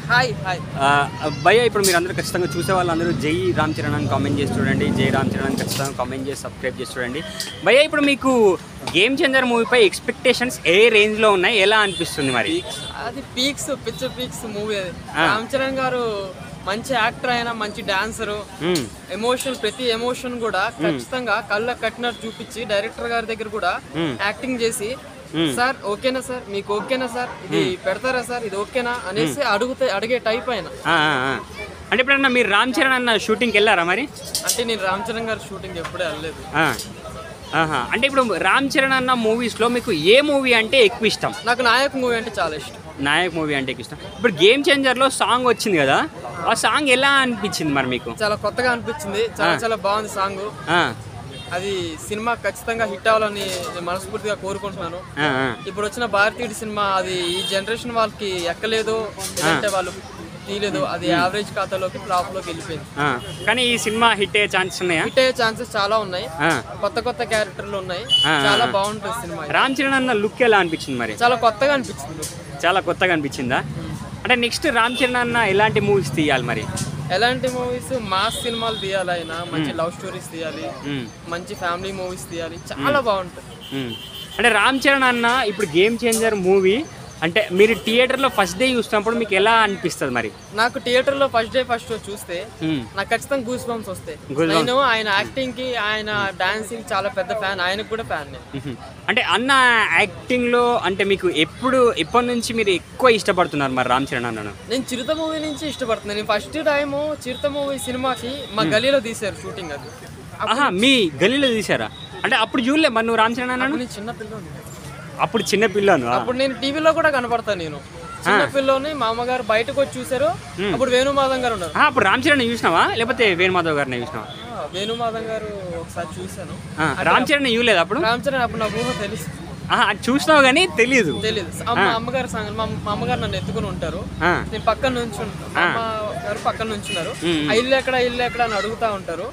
Hi hi భయ్య ఇప్పుడు మీరు అందరూ ఖచ్చితంగా చూసే వాళ్ళందరూ జై రామ్ చరణ్ అని కామెంట్ చేసి చూడండి. జై రామ్ చరణ్ అని ఖచ్చితంగా కామెంట్ చేసి సబ్స్క్రైబ్ చేసి చూడండి. భయ్య ఇప్పుడు మీకు గేమ్ చేంజర్ మూవీపై ఎక్స్పెక్టేషన్స్ ఏ రేంజ్లో ఉన్నాయి, ఎలా అనిపిస్తుంది మరి? అది పిక్చర్ పీక్స్ మూవీ. అది రామ్ చరణ్ గారు మంచి యాక్టర్ అయినా మంచి డాన్సరు, ఎమోషన్ ప్రతి ఎమోషన్ కూడా ఖచ్చితంగా కళ్ళ కట్టినట్టు చూపించి డైరెక్టర్ గారి దగ్గర కూడా యాక్టింగ్ చేసి సార్ ఓకేనా సార్, మీకు ఓకేనా సార్, ఇది పెడతారా సార్, ఇది ఓకేనా అనేసి అడిగే టైప్ అయినా. అంటే ఎప్పుడన్నా మీరు రామ్ చరణ్ అన్న షూటింగ్కి వెళ్ళారా మరి? అంటే నేను రామ్ చరణ్ గారి షూటింగ్ ఎప్పుడే వెళ్ళలేదు. అంటే ఇప్పుడు రామ్ చరణ్ అన్న మూవీస్లో మీకు ఏ మూవీ అంటే ఎక్కువ ఇష్టం? నాకు నాయక్ మూవీ అంటే చాలా ఇష్టం. నాయక్ మూవీ అంటే ఇష్టం. ఇప్పుడు గేమ్ చేంజర్లో సాంగ్ వచ్చింది కదా, ఆ సాంగ్ ఎలా అనిపించింది మరి మీకు? చాలా కొత్తగా అనిపించింది, చాలా చాలా బాగుంది సాంగ్. అది సినిమా ఖచ్చితంగా హిట్ అవ్వాలని నేను మనస్ఫూర్తిగా కోరుకుంటున్నాను. ఇప్పుడు వచ్చిన భారతీయుడి సినిమా అది ఈ జనరేషన్ వాళ్ళకి ఎక్కలేదు, లేదంటే వాళ్ళు తీయలేదు, అది యావరేజ్ ఖాతాలోకి ఫ్లాప్ లోకి వెళ్ళిపోయింది. కానీ ఈ సినిమా హిట్ అయ్యే ఛాన్సెస్ ఉన్నాయా? హిట్ అయ్యే ఛాన్సెస్ చాలా ఉన్నాయి, కొత్త కొత్త క్యారెక్టర్లు ఉన్నాయి, చాలా బాగుంటుంది సినిమా. రామ్ చరణ్ అన్న లుక్ ఎలా అనిపించింది మరి? చాలా కొత్తగా అనిపించింది. చాలా కొత్తగా అనిపించిందా? అంటే నెక్స్ట్ రామ్ చరణ్ అన్న ఎలాంటి మూవీస్ తీయాలి మరి? ఎలాంటి మూవీస్? మాస్ సినిమాలు తీయాలి, ఆయన మంచి లవ్ స్టోరీస్ తీయాలి, మంచి ఫ్యామిలీ మూవీస్ తీయాలి, చాలా బాగుంటుంది. అంటే రామ్ చరణ్ అన్న ఇప్పుడు గేమ్ చేంజర్ మూవీ అంటే మీరు థియేటర్లో ఫస్ట్ డే చూసినప్పుడు మీకు ఎలా అనిపిస్తుంది మరి? నాకు థియేటర్లో ఫస్ట్ షో చూస్తే నాకు ఖచ్చితంగా గూస్ బంప్స్ వస్తాయి. నేను ఆయన యాక్టింగ్ కి, ఆయన డాన్సింగ్ చాలా పెద్ద ఫ్యాన్, ఆయనకు కూడా ఫ్యాన్. అంటే అన్న యాక్టింగ్ లో అంటే మీకు ఎప్పటి నుంచి మీరు ఎక్కువ ఇష్టపడుతున్నారు మరి రామ్ చరణ్ అన్నను? నేను చిరుత మూవీ నుంచి ఇష్టపడుతున్నాను. నేను ఫస్ట్ టైం చిరుత మూవీ సినిమాకి మా గలీలో తీశారు షూటింగ్. అది మీ గలీలో తీసారా? అంటే అప్పుడు చూడలే మరి నువ్వు రామ్ చరణ్ అన్న? చిన్న పిల్లని, అప్పుడు చిన్న పిల్లను, అప్పుడు నేను టీవీలో కూడా కనపడతాను. నేను చిన్న పిల్లని మా అమ్మగారు బయటకు వచ్చి చూసారు, అప్పుడు వేణుమాధవ్ గారు ఉన్నారు. అప్పుడు రామ్ చరణ్ చూసినావా లేకపోతే వేణుమాధవ్ గారిని చూసినావా? వేణుమాధవ్ గారు ఒకసారి చూసాను. రామ్ చరణ్ చూడలేదు అప్పుడు? రామ్ చరణ్ అప్పుడు నాకు ఊహ తెలుసు. చూసినావు కానీ తెలియదు. మా అమ్మగారు మా అమ్మగారు నన్ను ఎత్తుకుని ఉంటారు, నేను పక్కన నుంచి అమ్మగారు పక్కన నుంచున్నారు. ఇల్లు ఎక్కడ అని అడుగుతా ఉంటారు,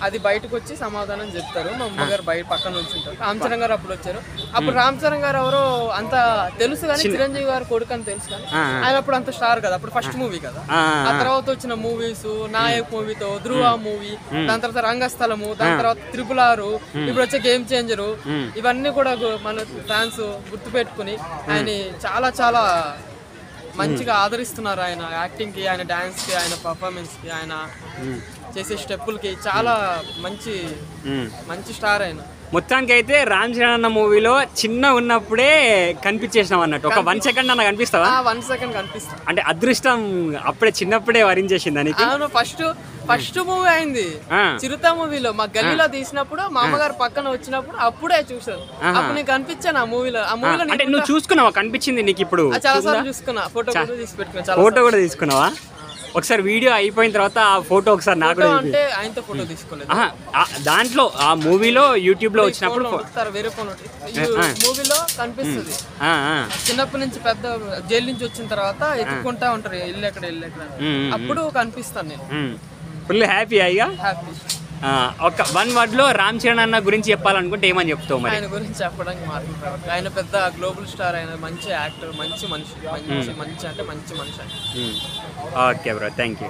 అది బయటకు వచ్చి సమాధానం చెప్తారు. మా అమ్మగారు బయట పక్కన నుంచి ఉంటారు. రామ్ చరణ్ గారు అప్పుడు వచ్చారు. అప్పుడు రామ్ చరణ్ గారు ఎవరో అంత తెలుసు కానీ, చిరంజీవి గారు కొడుకు అని తెలుసు కానీ, ఆయన అప్పుడు అంత స్టార్ కదా, అప్పుడు ఫస్ట్ మూవీ కదా. ఆ తర్వాత వచ్చిన మూవీస్ నాయక్ మూవీతో, ధ్రువ మూవీ, దాని తర్వాత రంగస్థలము, దాని తర్వాత 666, ఇప్పుడు వచ్చే గేమ్ చేంజరు, ఇవన్నీ కూడా మన ఫ్యాన్స్ గుర్తుపెట్టుకుని ఆయన చాలా చాలా మంచిగా ఆదరిస్తున్నారు. ఆయన యాక్టింగ్ కి, ఆయన డాన్స్ కి, ఆయన పర్ఫార్మెన్స్ కి, ఆయన చేసే స్టెప్పులకి చాలా మంచి స్టార్ ఆయన. మొత్తానికి అయితే రామ్ చరణ్ అన్న మూవీలో చిన్న ఉన్నప్పుడే కనిపించేసినావు అన్నట్టు. ఒక 1 సెకండ్ అన్న కనిపిస్తావా? 1 సెకండ్ కనిపిస్తా. అంటే అదృష్టం అప్పుడే చిన్నప్పుడే వరించేసింది నీకు? అవును, ఫస్ట్ మూవీ అయింది చిరుత మూవీలో. మా గల్లీలో తీసినప్పుడు మా అమ్మగారు పక్కన వచ్చినప్పుడు అప్పుడే చూసాను. అప్పుడు నీకు కనిపించాను ఆ మూవీలో. అంటే నువ్వు చూసుకున్నావా? కనిపించింది నీకు ఇప్పుడు? చాలా సార్లు చూసుకున్నా, ఫోటో కూడా తీసి పెట్టుకున్నా. ఫోటో కూడా తీసుకున్నావా? ఒకసారి వీడియో అయిపోయిన తర్వాత ఆ ఫోటో ఒకసారి నాకు కూడా అంటే ఆయనతో ఫోటో తీసుకోలేదు. దాంట్లో ఆ మూవీలో యూట్యూబ్ లో వచ్చినప్పుడు వేరే ఫోన్ మూవీలో కనిపిస్తుంది. చిన్నప్పటి నుంచి పెద్ద జైలు నుంచి వచ్చిన తర్వాత ఎత్తుకుంటా ఉంటారు, ఇల్లు ఎక్కడ అప్పుడు కనిపిస్తాను నేను. ఫుల్ హ్యాపీ అయ్యా. హ్యాపీ. ఒక 1 word లో రామ్ చరణ్ అన్న గురించి చెప్పాలనుకుంటే ఏమని చెప్తావు మరి? ఆయన గురించి చెప్పడానికి మాట్లాడతారు. ఆయన పెద్ద గ్లోబల్ స్టార్, ఆయన మంచి యాక్టర్, మంచి మనిషి, మంచి అంటే మంచి మనిషి. Okay bro, thank you.